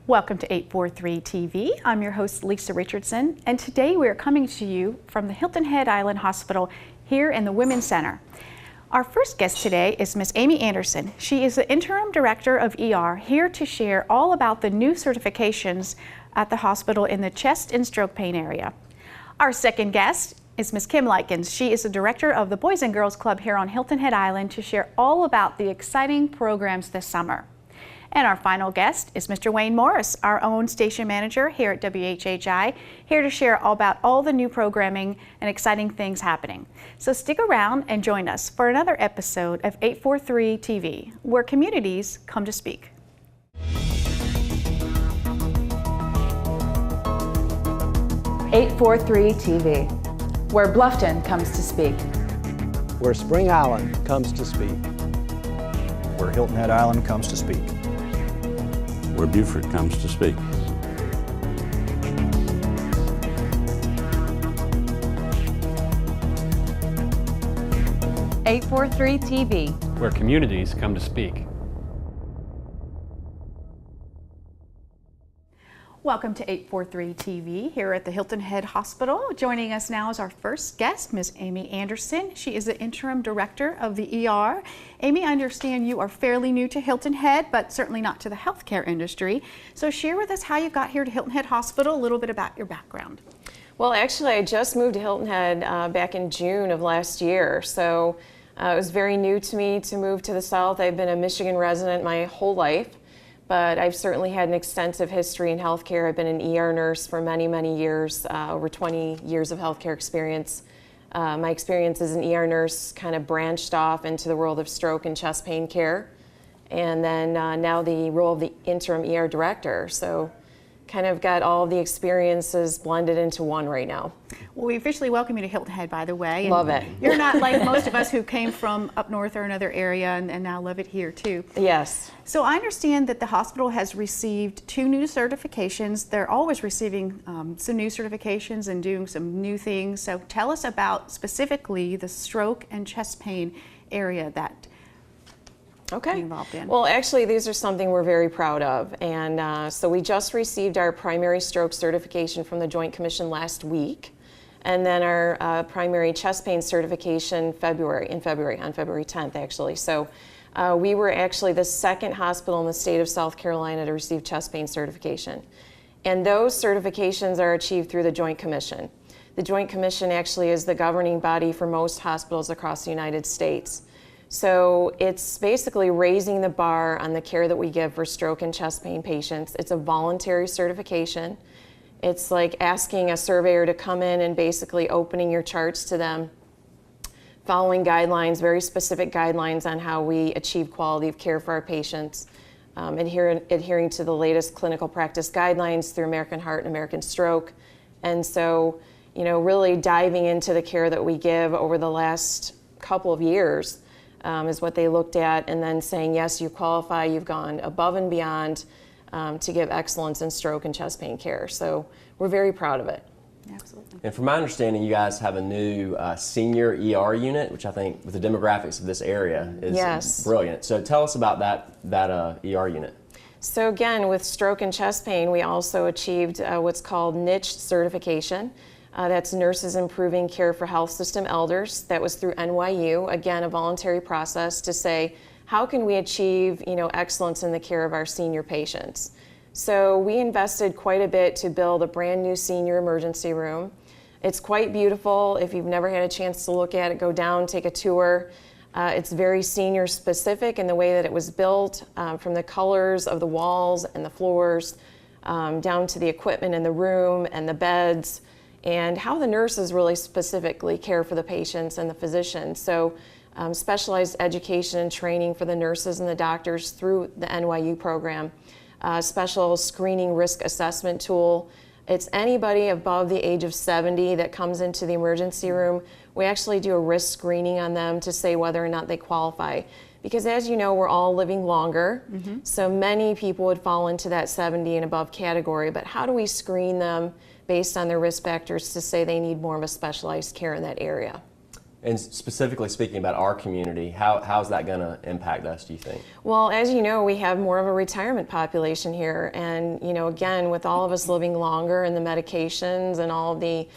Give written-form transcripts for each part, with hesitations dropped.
Welcome to 843 TV. I'm your host, Lisa Richardson, and today we are coming to you from the Hilton Head Island Hospital here in the Women's Center. Our first guest today is Ms. Amy Anderson. She is the Interim Director of ER, here to share all about the new certifications at the hospital in the chest and stroke pain area. Our second guest is Ms. Kim Likens. She is the Director of the Boys and Girls Club here on Hilton Head Island to share all about the exciting programs this summer. And our final guest is Mr. Wayne Morris, our own station manager here at WHHI, here to share all about all the new programming and exciting things happening. So stick around and join us for another episode of 843 TV, where communities come to speak. (843 TV), where Bluffton comes to speak. Where Spring Island comes to speak. Where Hilton Head Island comes to speak. Where Beaufort comes to speak. (843 TV), where communities come to speak. Welcome to 843 TV here at the Hilton Head Hospital. Joining us now is our first guest, Ms. Amy Anderson. She is the Interim Director of the ER. Amy, I understand you are fairly new to Hilton Head, but certainly not to the healthcare industry. So share with us how you got here to Hilton Head Hospital, a little bit about your background. Well, actually, I just moved to Hilton Head back in June of last year. So it was very new to me to move to the South. I've been a Michigan resident my whole life, but I've certainly had an extensive history in healthcare. I've been an ER nurse for many, many years, over 20 years of healthcare experience. My experience as an ER nurse kind of branched off into the world of stroke and chest pain care, and then now the role of the interim ER director. So kind of got all of the experiences blended into one right now. Well, we officially welcome you to Hilton Head, by the way. And love it. You're not like most of us who came from up north or another area and now love it here too. Yes. So I understand that the hospital has received 2 new certifications. They're always receiving some new certifications and doing some new things. So tell us about specifically the stroke and chest pain area that Okay. involved in. Well, actually, these are something we're very proud of. And so we just received our primary stroke certification from the Joint Commission last week. And then our primary chest pain certification on February 10th, actually. So we were actually the second hospital in the state of South Carolina to receive chest pain certification. And those certifications are achieved through the Joint Commission. The Joint Commission actually is the governing body for most hospitals across the United States. So it's basically raising the bar on the care that we give for stroke and chest pain patients. It's a voluntary certification. It's like asking a surveyor to come in and basically opening your charts to them, following guidelines, very specific guidelines on how we achieve quality of care for our patients, adhering to the latest clinical practice guidelines through American Heart and American Stroke. And so, you know, really diving into the care that we give over the last couple of years is what they looked at, and then saying, yes, you qualify, you've gone above and beyond to give excellence in stroke and chest pain care. So we're very proud of it. Absolutely. And from my understanding, you guys have a new senior ER unit, which I think with the demographics of this area is brilliant. So tell us about that ER unit. So again, with stroke and chest pain, we also achieved what's called niche certification. That's Nurses Improving Care for Health System Elders. That was through NYU, again, a voluntary process to say, how can we achieve, excellence in the care of our senior patients? So we invested quite a bit to build a brand new senior emergency room. It's quite beautiful. If you've never had a chance to look at it, go down, take a tour. It's very senior specific in the way that it was built, from the colors of the walls and the floors, down to the equipment in the room and the beds, and how the nurses really specifically care for the patients and the physicians. So specialized education and training for the nurses and the doctors through the NYU program. Special screening risk assessment tool. It's anybody above the age of 70 that comes into the emergency room. We actually do a risk screening on them to say whether or not they qualify. Because as you know, we're all living longer, so many people would fall into that 70 and above category, but how do we screen them based on their risk factors to say they need more of a specialized care in that area? And specifically speaking about our community, how's that going to impact us, do you think? Well, as you know, we have more of a retirement population here. And, again, with all of us living longer and the medications and all of the,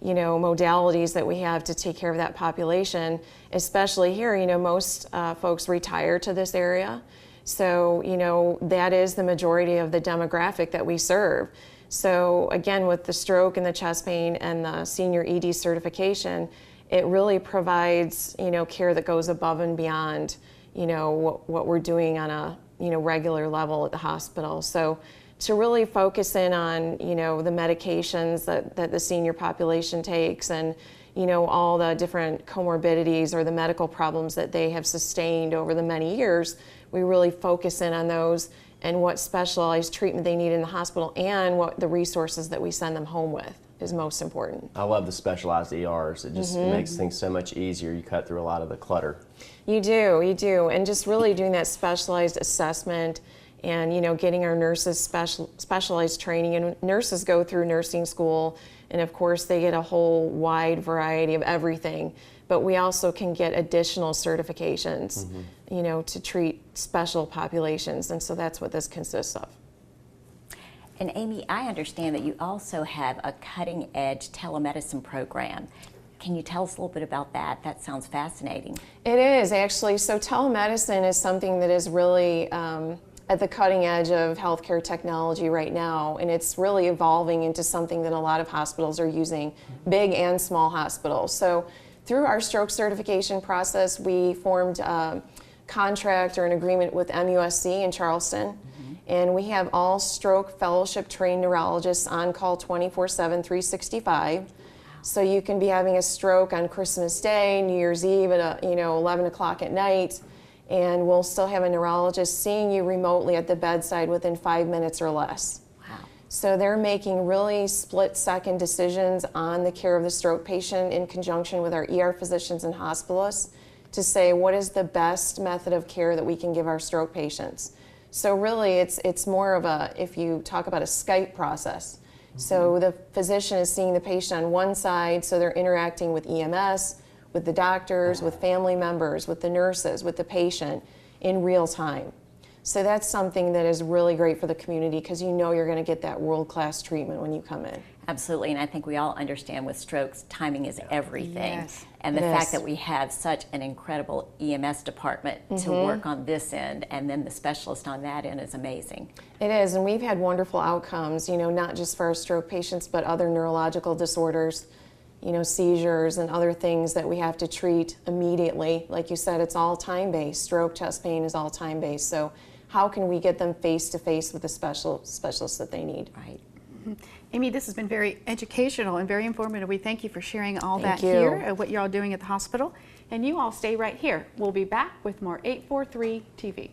modalities that we have to take care of that population, especially here, most folks retire to this area. So, that is the majority of the demographic that we serve. So, again, with the stroke and the chest pain and the senior ED certification, it really provides, care that goes above and beyond, what we're doing on a, regular level at the hospital. So to really focus in on, the medications that the senior population takes and, all the different comorbidities or the medical problems that they have sustained over the many years, we really focus in on those and what specialized treatment they need in the hospital and what the resources that we send them home with is most important. I love the specialized ERs. It just it makes things so much easier. You cut through a lot of the clutter. You do. And just really doing that specialized assessment and, getting our nurses specialized training. And nurses go through nursing school, and of course they get a whole wide variety of everything. But we also can get additional certifications, to treat special populations. And so that's what this consists of. And Amy, I understand that you also have a cutting-edge telemedicine program. Can you tell us a little bit about that? That sounds fascinating. It is, actually. So telemedicine is something that is really at the cutting edge of healthcare technology right now, and it's really evolving into something that a lot of hospitals are using, big and small hospitals. So through our stroke certification process, we formed a contract or an agreement with MUSC in Charleston. And we have all stroke fellowship trained neurologists on call 24/7, 365. So you can be having a stroke on Christmas Day, New Year's Eve at 11 o'clock at night, and we'll still have a neurologist seeing you remotely at the bedside within 5 minutes or less. Wow. So they're making really split-second decisions on the care of the stroke patient in conjunction with our ER physicians and hospitalists to say what is the best method of care that we can give our stroke patients. So really, it's more of a, if you talk about a Skype process. So the physician is seeing the patient on one side, so they're interacting with EMS, with the doctors, with family members, with the nurses, with the patient in real time. So that's something that is really great for the community because you're going to get that world-class treatment when you come in. Absolutely, and I think we all understand with strokes, timing is everything. Yes. And the fact that we have such an incredible EMS department to work on this end and then the specialist on that end is amazing. It is, and we've had wonderful outcomes, not just for our stroke patients, but other neurological disorders, seizures and other things that we have to treat immediately. Like you said, it's all time-based. Stroke, chest pain is all time-based. So how can we get them face-to-face with the specialists that they need? Right. Amy, this has been very educational and very informative. We thank you for sharing all Thank that you. here, what you're all doing at the hospital. And you all stay right here. We'll be back with more 843 TV.